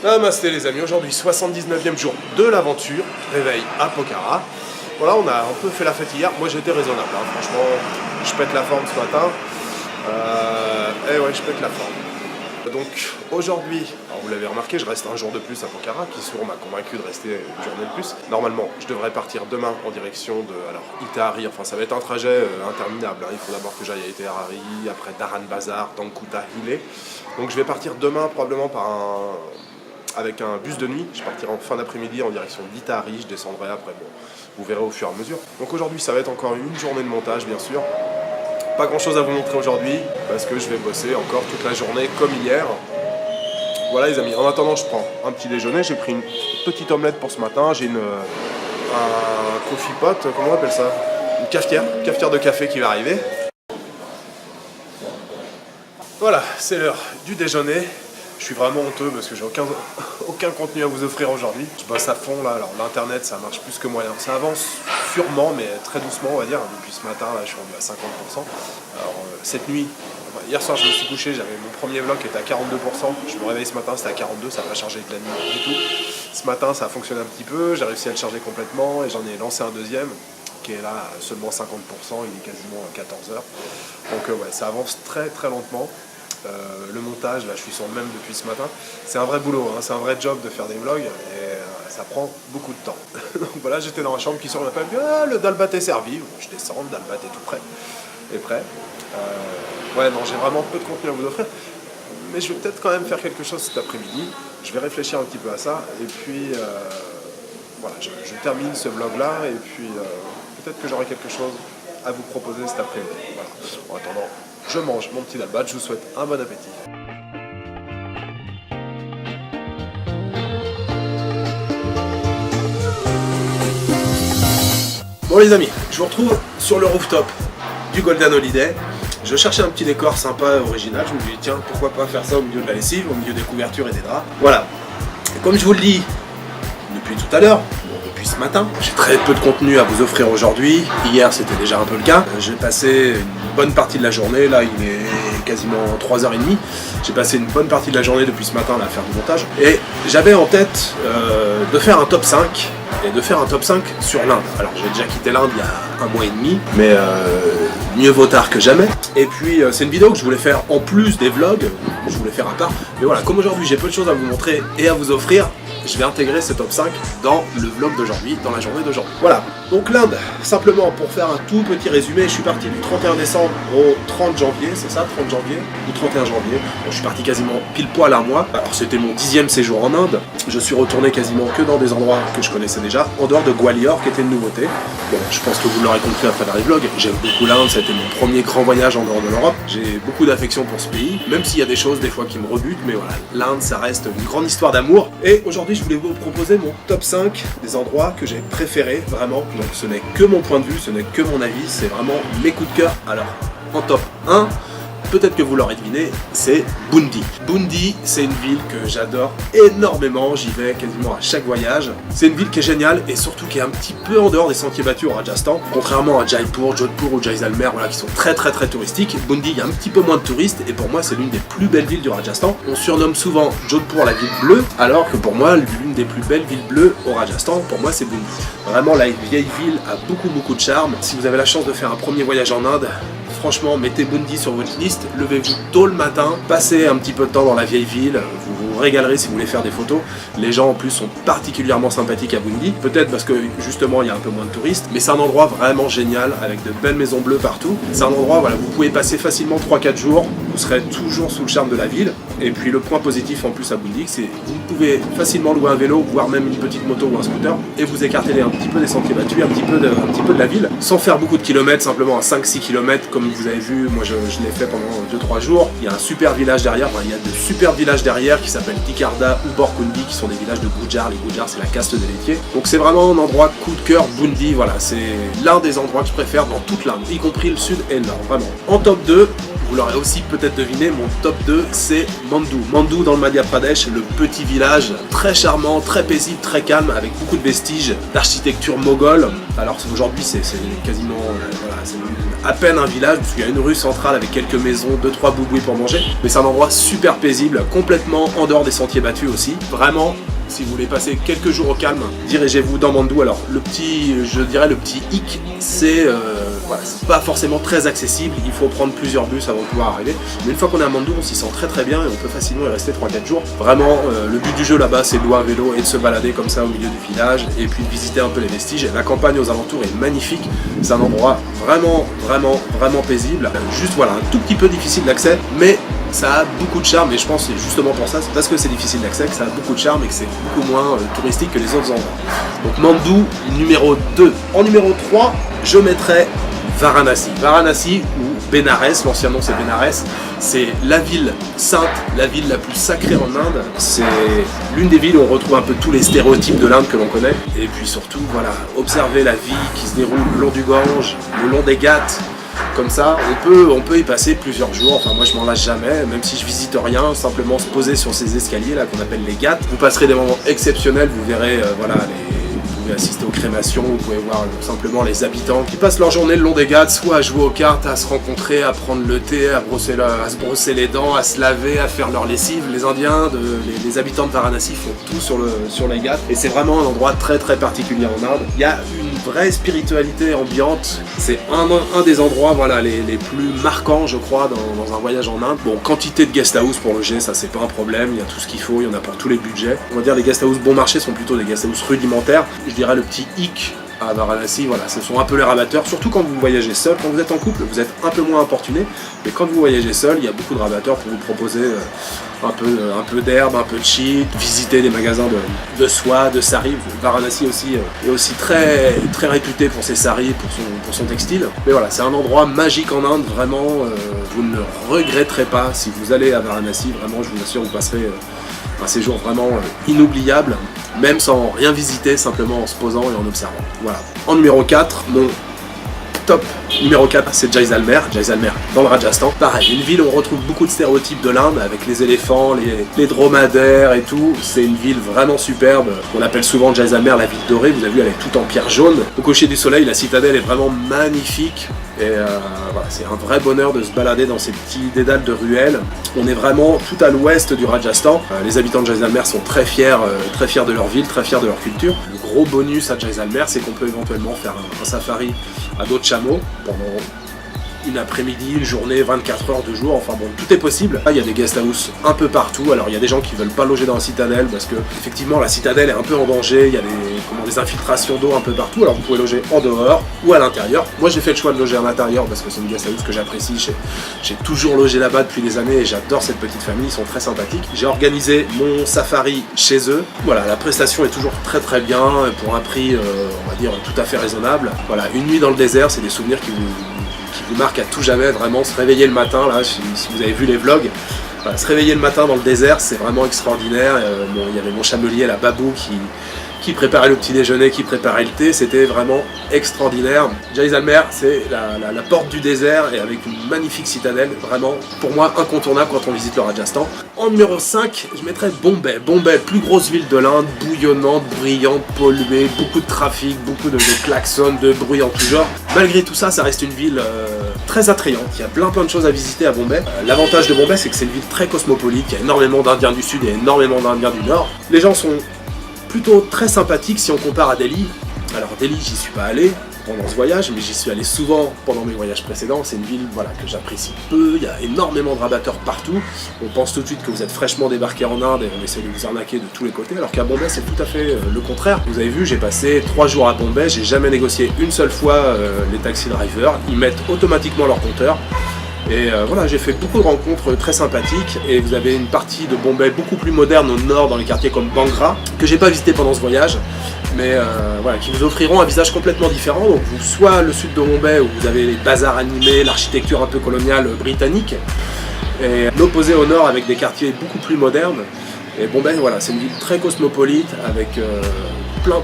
Namasté les amis, aujourd'hui 79e jour de l'aventure, réveil à Pokhara. Voilà, on a un peu fait la fête hier, moi j'étais raisonnable, hein. Franchement, je pète la forme ce matin. Ouais, je pète la forme. Donc aujourd'hui, vous l'avez remarqué, je reste un jour de plus à Pokhara, qui souvent m'a convaincu de rester une journée de plus. Normalement, je devrais partir demain en direction de Itahari, enfin ça va être un trajet interminable, hein. Il faut d'abord que j'aille à Itahari, après Dharan Bazar, Dankuta, Hile. Donc je vais partir demain probablement avec un bus de nuit. Je partirai en fin d'après-midi en direction d'Itahari, je descendrai après, bon, vous verrez au fur et à mesure. Donc aujourd'hui ça va être encore une journée de montage bien sûr. Pas grand chose à vous montrer aujourd'hui parce que je vais bosser encore toute la journée comme hier. Voilà les amis, en attendant je prends un petit déjeuner, j'ai pris une petite omelette pour ce matin, j'ai un coffee pot, comment on appelle ça? Une cafetière de café qui va arriver. Voilà, c'est l'heure du déjeuner. Je suis vraiment honteux parce que j'ai aucun contenu à vous offrir aujourd'hui. Je bosse à fond là, alors l'internet ça marche plus que moyen. Ça avance sûrement mais très doucement on va dire. Depuis ce matin là je suis rendu à 50%. Alors cette nuit, hier soir je me suis couché, j'avais mon premier vlog qui était à 42%. Je me réveille ce matin, c'était à 42%, ça n'a pas chargé de la nuit du tout. Ce matin ça a fonctionné un petit peu, j'ai réussi à le charger complètement et j'en ai lancé un deuxième qui est là à seulement 50%, il est quasiment à 14h. Donc ouais, ça avance très très lentement. Le montage, là je suis sur le même depuis ce matin, c'est un vrai boulot, hein, c'est un vrai job de faire des vlogs et ça prend beaucoup de temps. Donc voilà, j'étais dans la chambre qui sort, on m'appelle, ah, le dalbat est servi, je descends, le dalbat est tout prêt, ouais non, j'ai vraiment peu de contenu à vous offrir, mais je vais peut-être quand même faire quelque chose cet après-midi, je vais réfléchir un petit peu à ça, et puis voilà, je termine ce vlog là, et puis peut-être que j'aurai quelque chose à vous proposer cet après-midi. Voilà. En attendant, je mange mon petit dalbat, je vous souhaite un bon appétit. Bon les amis, je vous retrouve sur le rooftop du Golden Holiday. Je cherchais un petit décor sympa, original, je me dis tiens, pourquoi pas faire ça au milieu de la lessive, au milieu des couvertures et des draps. Voilà, comme je vous le dis depuis tout à l'heure, depuis ce matin, j'ai très peu de contenu à vous offrir aujourd'hui. Hier c'était déjà un peu le cas. J'ai passé une bonne partie de la journée, là il est quasiment 3h30. J'ai passé une bonne partie de la journée depuis ce matin là, à faire du montage. Et j'avais en tête de faire un top 5 et de faire un top 5 sur l'Inde. Alors j'ai déjà quitté l'Inde il y a 1 mois et demi, mais mieux vaut tard que jamais. Et puis c'est une vidéo que je voulais faire en plus des vlogs, je voulais faire à part. Mais voilà, comme aujourd'hui j'ai peu de choses à vous montrer et à vous offrir, je vais intégrer ce top 5 dans le vlog d'aujourd'hui, dans la journée d'aujourd'hui. Voilà, donc l'Inde, simplement pour faire un tout petit résumé, je suis parti du 31 décembre au 30 janvier, c'est ça, 30 janvier ou 31 janvier. Bon, je suis parti quasiment pile poil un mois. Alors c'était mon 10e séjour en Inde. Je suis retourné quasiment que dans des endroits que je connaissais déjà, en dehors de Gwalior qui était une nouveauté. Bon, je pense que vous l'aurez compris à travers les vlogs, j'aime beaucoup l'Inde, ça a été mon premier grand voyage en dehors de l'Europe. J'ai beaucoup d'affection pour ce pays, même s'il y a des choses des fois qui me rebutent, mais voilà, l'Inde ça reste une grande histoire d'amour. Et aujourd'hui je voulais vous proposer mon top 5 des endroits que j'ai préférés, vraiment. Donc ce n'est que mon point de vue, ce n'est que mon avis, c'est vraiment mes coups de cœur. Alors, en top 1, peut-être que vous l'aurez deviné, c'est Bundi. Bundi, c'est une ville que j'adore énormément, j'y vais quasiment à chaque voyage. C'est une ville qui est géniale et surtout qui est un petit peu en dehors des sentiers battus au Rajasthan. Contrairement à Jaipur, Jodhpur ou Jaisalmer, voilà, qui sont très touristiques, Bundi, il y a un petit peu moins de touristes et pour moi c'est l'une des plus belles villes du Rajasthan. On surnomme souvent Jodhpur la ville bleue, alors que pour moi l'une des plus belles villes bleues au Rajasthan, pour moi c'est Bundi. Vraiment la vieille ville a beaucoup de charme. Si vous avez la chance de faire un premier voyage en Inde, franchement, mettez Bundi sur votre liste, levez-vous tôt le matin, passez un petit peu de temps dans la vieille ville, vous vous régalerez si vous voulez faire des photos. Les gens en plus sont particulièrement sympathiques à Bundi, peut-être parce que justement il y a un peu moins de touristes, mais c'est un endroit vraiment génial avec de belles maisons bleues partout. C'est un endroit, voilà, vous pouvez passer facilement 3-4 jours, vous serez toujours sous le charme de la ville. Et puis le point positif en plus à Bundi, c'est que vous pouvez facilement louer un vélo, voire même une petite moto ou un scooter, et vous écarter un petit peu des sentiers battus, un petit peu de la ville, sans faire beaucoup de kilomètres, simplement à 5-6 km comme vous avez vu, moi je l'ai fait pendant 2-3 jours. Il y a un super village derrière, il y a de super villages derrière qui s'appellent Tikarda ou Borkundi, qui sont des villages de Gujar. Les Gujar c'est la caste des laitiers. Donc c'est vraiment un endroit coup de cœur, Bundi, voilà, c'est l'un des endroits que je préfère dans toute l'Inde, y compris le sud et le nord, vraiment. En top 2, vous l'aurez aussi peut-être deviné, mon top 2 c'est Mandu. Mandu dans le Madhya Pradesh, le petit village très charmant, très paisible, très calme, avec beaucoup de vestiges d'architecture moghole. Alors aujourd'hui c'est quasiment voilà, c'est même à peine un village, parce qu'il y a une rue centrale avec quelques maisons, 2-3 boubouis pour manger, mais c'est un endroit super paisible, complètement en dehors des sentiers battus aussi. Vraiment, si vous voulez passer quelques jours au calme, dirigez-vous dans Mandou. Alors je dirais le petit hic, c'est c'est pas forcément très accessible, il faut prendre plusieurs bus avant de pouvoir arriver. Mais une fois qu'on est à Mandou, on s'y sent très très bien et on peut facilement y rester 3-4 jours. Vraiment, le but du jeu là-bas, c'est de louer un vélo et de se balader comme ça au milieu du village et puis de visiter un peu les vestiges. Et la campagne aux alentours est magnifique, c'est un endroit vraiment, vraiment, vraiment paisible. Juste voilà, un tout petit peu difficile d'accès, mais ça a beaucoup de charme et je pense que c'est justement pour ça, c'est parce que c'est difficile d'accès que ça a beaucoup de charme et que c'est beaucoup moins touristique que les autres endroits. Donc Mandou, numéro 2. En numéro 3, je mettrais Varanasi. Varanasi ou Bénarès, l'ancien nom c'est Bénarès, c'est la ville sainte, la ville la plus sacrée en Inde. C'est l'une des villes où on retrouve un peu tous les stéréotypes de l'Inde que l'on connaît. Et puis surtout, voilà, observer la vie qui se déroule le long du Gange, le long des Ghats. Comme ça, on peut y passer plusieurs jours. Enfin, moi je m'en lasse jamais, même si je visite rien, simplement se poser sur ces escaliers là qu'on appelle les Ghats. Vous passerez des moments exceptionnels, vous verrez, vous pouvez assister aux crémations, vous pouvez voir simplement les habitants qui passent leur journée le long des Ghats, soit à jouer aux cartes, à se rencontrer, à prendre le thé, à se brosser les dents, à se laver, à faire leur lessive. Les Indiens, les habitants de Varanasi font tout sur les Ghats et c'est vraiment un endroit très très particulier en Inde. Il y a une vraie spiritualité ambiante, c'est un des endroits les plus marquants je crois dans un voyage en Inde. Bon, quantité de guest house pour loger, ça c'est pas un problème, il y a tout ce qu'il faut, il y en a pour tous les budgets. On va dire les guest house bon marché sont plutôt des guest house rudimentaires. Je dirais le petit hic à Varanasi, voilà, ce sont un peu les rabatteurs, surtout quand vous voyagez seul. Quand vous êtes en couple, vous êtes un peu moins importuné, mais quand vous voyagez seul, il y a beaucoup de rabatteurs pour vous proposer un peu d'herbe, un peu de shit, visiter des magasins de soie, de sari. Varanasi aussi est aussi très, très réputé pour ses saris, pour son textile. Mais voilà, c'est un endroit magique en Inde, vraiment, vous ne le regretterez pas si vous allez à Varanasi, vraiment, je vous assure, vous passerez un séjour vraiment inoubliable, même sans rien visiter, simplement en se posant et en observant. Voilà. En numéro 4, mon top numéro 4, c'est Jaisalmer. Jaisalmer, dans le Rajasthan. Pareil, une ville où on retrouve beaucoup de stéréotypes de l'Inde, avec les éléphants, les dromadaires et tout. C'est une ville vraiment superbe. On appelle souvent Jaisalmer la ville dorée. Vous avez vu, elle est toute en pierre jaune. Au coucher du soleil, la citadelle est vraiment magnifique. Et voilà, c'est un vrai bonheur de se balader dans ces petits dédales de ruelles. On est vraiment tout à l'ouest du Rajasthan. Les habitants de Jaisalmer sont très fiers de leur ville, très fiers de leur culture. Le gros bonus à Jaisalmer, c'est qu'on peut éventuellement faire un safari à dos de chameau pendant une après-midi, une journée, 24 heures, 2 jours, enfin bon, tout est possible. Là, il y a des guest house un peu partout. Alors il y a des gens qui veulent pas loger dans la citadelle parce que effectivement la citadelle est un peu en danger, il y a des infiltrations d'eau un peu partout, alors vous pouvez loger en dehors ou à l'intérieur. Moi j'ai fait le choix de loger à l'intérieur parce que c'est une guest house que j'apprécie, j'ai toujours logé là-bas depuis des années et j'adore cette petite famille, ils sont très sympathiques. J'ai organisé mon safari chez eux, voilà, la prestation est toujours très très bien pour un prix on va dire tout à fait raisonnable. Voilà, une nuit dans le désert, c'est des souvenirs qui vous marque à tout jamais, vraiment. Se réveiller le matin, là, si vous avez vu les vlogs, voilà, se réveiller le matin dans le désert, c'est vraiment extraordinaire. Il y avait mon chamelier, la Babou, qui préparait le petit déjeuner, qui préparait le thé, c'était vraiment extraordinaire. Jaisalmer, c'est la porte du désert et avec une magnifique citadelle, vraiment, pour moi, incontournable quand on visite le Rajasthan. En numéro 5, je mettrais Bombay. Bombay, plus grosse ville de l'Inde, bouillonnante, brillante, polluée, beaucoup de trafic, beaucoup de klaxons, de bruit en tout genre. Malgré tout ça, ça reste une ville très attrayante. Il y a plein de choses à visiter à Bombay. L'avantage de Bombay, c'est que c'est une ville très cosmopolite. Il y a énormément d'Indiens du Sud et énormément d'Indiens du Nord. Les gens sont plutôt très sympathique si on compare à Delhi. Alors Delhi, j'y suis pas allé pendant ce voyage, mais j'y suis allé souvent pendant mes voyages précédents. C'est une ville que j'apprécie peu, il y a énormément de rabatteurs partout. On pense tout de suite que vous êtes fraîchement débarqué en Inde et on essaie de vous arnaquer de tous les côtés, alors qu'à Bombay c'est tout à fait le contraire. Vous avez vu, j'ai passé 3 jours à Bombay, j'ai jamais négocié une seule fois les taxi drivers, ils mettent automatiquement leur compteur. Et voilà, j'ai fait beaucoup de rencontres très sympathiques et vous avez une partie de Bombay beaucoup plus moderne au nord, dans les quartiers comme Bangra, que j'ai pas visité pendant ce voyage, mais voilà, qui vous offriront un visage complètement différent. Donc soit le sud de Bombay où vous avez les bazars animés, l'architecture un peu coloniale britannique, et l'opposé au nord avec des quartiers beaucoup plus modernes. Et Bombay, voilà, c'est une ville très cosmopolite avec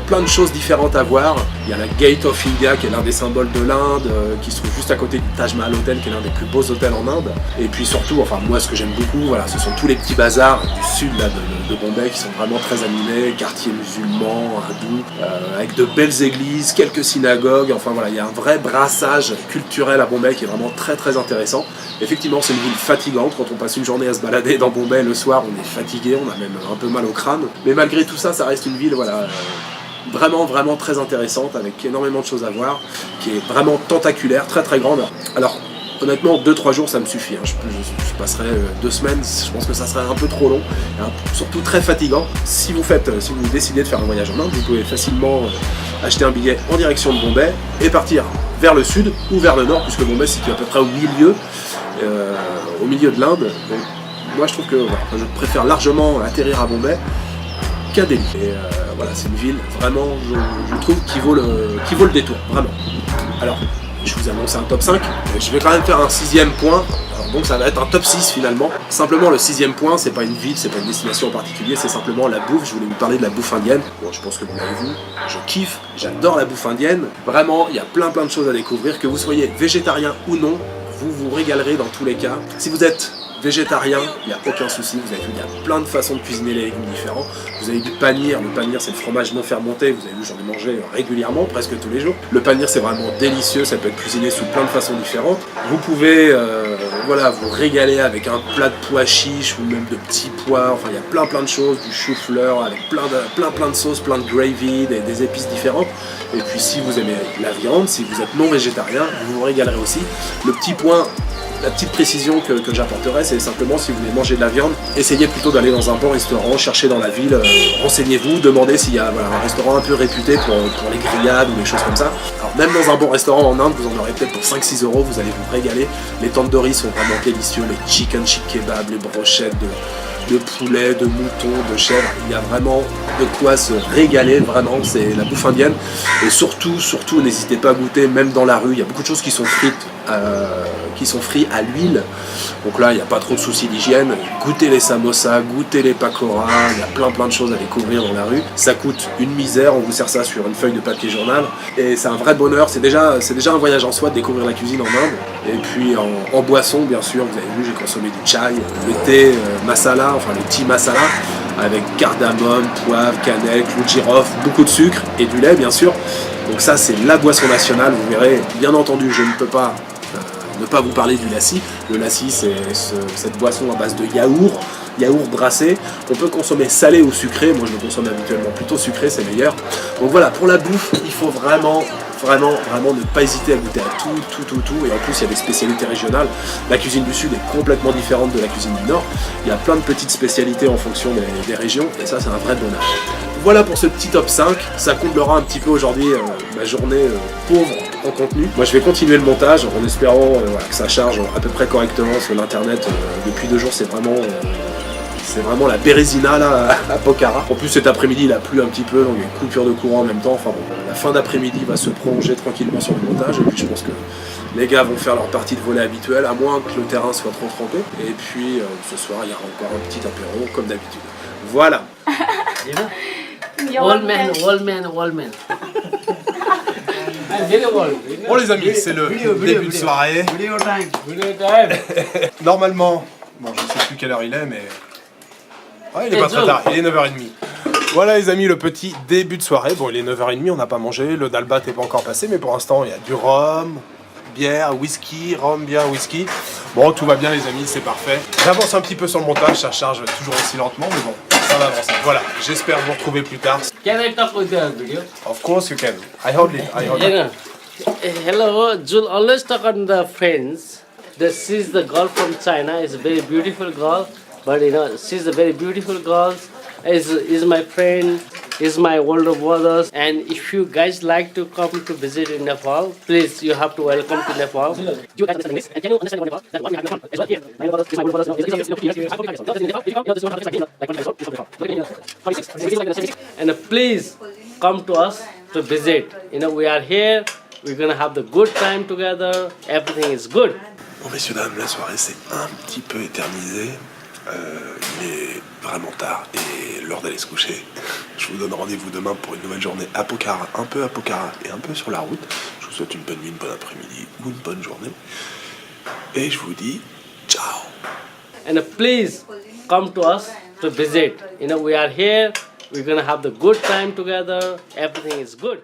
plein de choses différentes à voir. Il y a la Gate of India qui est l'un des symboles de l'Inde, qui se trouve juste à côté du Taj Mahal Hotel qui est l'un des plus beaux hôtels en Inde. Et puis surtout, enfin moi ce que j'aime beaucoup, voilà, ce sont tous les petits bazars du sud là, de Bombay qui sont vraiment très animés, quartiers musulmans, hindous, avec de belles églises, quelques synagogues, enfin voilà, il y a un vrai brassage culturel à Bombay qui est vraiment très intéressant. Effectivement, c'est une ville fatigante, quand on passe une journée à se balader dans Bombay, le soir on est fatigué, on a même un peu mal au crâne, mais malgré tout ça, ça reste une ville, voilà, vraiment très intéressante, avec énormément de choses à voir, qui est vraiment tentaculaire, très grande. Alors honnêtement 2-3 jours ça me suffit, hein. Je passerai 2 semaines, je pense que ça serait un peu trop long, hein, surtout très fatigant. Si vous décidez de faire un voyage en Inde, vous pouvez facilement acheter un billet en direction de Bombay et partir vers le sud ou vers le nord, puisque Bombay se situe à peu près au milieu de l'Inde. Donc moi je trouve que voilà, je préfère largement atterrir à Bombay qu'à Delhi. Et voilà, c'est une ville vraiment, je trouve, qui vaut le détour, vraiment. Alors, je vous annonce un top 5, je vais quand même faire un 6e point, alors, donc ça va être un top 6 finalement. Simplement le 6e point, c'est pas une ville, c'est pas une destination en particulier, c'est simplement la bouffe. Je voulais vous parler de la bouffe indienne. Bon, je pense que vous l'avez vu, je kiffe, j'adore la bouffe indienne. Vraiment, il y a plein de choses à découvrir, que vous soyez végétarien ou non, vous vous régalerez dans tous les cas. Si vous êtes végétarien, il n'y a aucun souci, vous avez vu, il y a plein de façons de cuisiner les légumes différents. Vous avez du panir, le panir c'est le fromage non fermenté, vous avez vu, j'en ai mangé régulièrement, presque tous les jours. Le panir c'est vraiment délicieux, ça peut être cuisiné sous plein de façons différentes. Vous pouvez voilà, vous régaler avec un plat de pois chiches ou même de petits pois, enfin il y a plein de choses, du chou-fleur avec plein de sauces, plein de gravy, des épices différentes. Et puis si vous aimez la viande, si vous êtes non végétarien, vous vous régalerez aussi. Le petit point, la petite précision que j'apporterai, c'est simplement si vous voulez manger de la viande, essayez plutôt d'aller dans un bon restaurant, cherchez dans la ville, renseignez-vous, demandez s'il y a un restaurant un peu réputé pour les grillades ou des choses comme ça. Alors même dans un bon restaurant en Inde, vous en aurez peut-être pour 5-6 €, vous allez vous régaler. Les tandoori sont vraiment délicieux, les chicken kebab, les brochettes de poulet, de mouton, de chèvre, il y a vraiment de quoi se régaler, vraiment, c'est la bouffe indienne. Et surtout, n'hésitez pas à goûter, même dans la rue, il y a beaucoup de choses qui sont frites à l'huile, donc là il n'y a pas trop de soucis d'hygiène. Goûtez les samosas, goûtez les pakoras, il y a plein de choses à découvrir dans la rue. Ça coûte une misère, on vous sert ça sur une feuille de papier journal, et c'est un vrai bonheur, c'est déjà un voyage en soi de découvrir la cuisine en Inde. Et puis en boisson, bien sûr, vous avez vu, j'ai consommé du chai, le thé masala, enfin le tea masala, avec cardamome, poivre, cannelle, clou de girofle, beaucoup de sucre et du lait bien sûr. Donc ça c'est la boisson nationale, vous verrez. Bien entendu, je ne peux pas ne pas vous parler du lassi. Le lassi c'est cette boisson à base de yaourt brassé. On peut consommer salé ou sucré, moi je le consomme habituellement plutôt sucré, c'est meilleur. Donc voilà, pour la bouffe, il faut vraiment ne pas hésiter à goûter à tout. Et en plus il y a des spécialités régionales. La cuisine du sud est complètement différente de la cuisine du nord. Il y a plein de petites spécialités en fonction des régions, et ça c'est un vrai bonheur. Voilà pour ce petit top 5, ça comblera un petit peu aujourd'hui ma journée pauvre en contenu. Moi je vais continuer le montage en espérant que ça charge à peu près correctement sur l'internet. Depuis 2 jours c'est vraiment la bérésina là à Pokhara. En plus cet après-midi il a plu un petit peu, donc il y a une coupure de courant en même temps. Enfin bon, la fin d'après-midi va se prolonger tranquillement sur le montage, et puis je pense que les gars vont faire leur partie de volley habituelle, à moins que le terrain soit trop trempé. Et puis ce soir il y aura encore un petit apéro comme d'habitude. Voilà. Wallman. Bon les amis, c'est le début de soirée. Normalement, bon je sais plus quelle heure il est, mais... Ouais, il est pas très tard, il est 9h30. Voilà les amis, le petit début de soirée. Bon, il est 9h30, on n'a pas mangé, le dalbat n'est pas encore passé, mais pour l'instant il y a du rhum, bière, whisky, rhum, bière, whisky. Bon, tout va bien les amis, c'est parfait. J'avance un petit peu sur le montage, ça charge toujours aussi lentement, mais bon, ça va avancer. Voilà, j'espère vous retrouver plus tard. Can I talk with the video? Of course you can. I hold it. Hello, Jul always talk on the friends. She's the girl from China, is a very beautiful girl. But she's a very beautiful girl. Is my friend, is my older brothers. And if you guys like to come to visit in Nepal, please you have to welcome to Nepal. Do you guys understand this? And can you understand Nepal? That what we have in Nepal as well here. My brothers, is my older brothers. And please come to us to visit. We are here. We're gonna have the good time together. Everything is good. Bon messieurs dames, la soirée s'est un petit peu éternisée. Il est vraiment tard et l'heure d'aller se coucher. Je vous donne rendez-vous demain pour une nouvelle journée à Pokhara, un peu et un peu sur la route. Je vous souhaite une bonne nuit, une bonne après-midi ou une bonne journée. Et je vous dis ciao. And please come to us to visit. We are here. We're gonna have the good time together. Everything is good.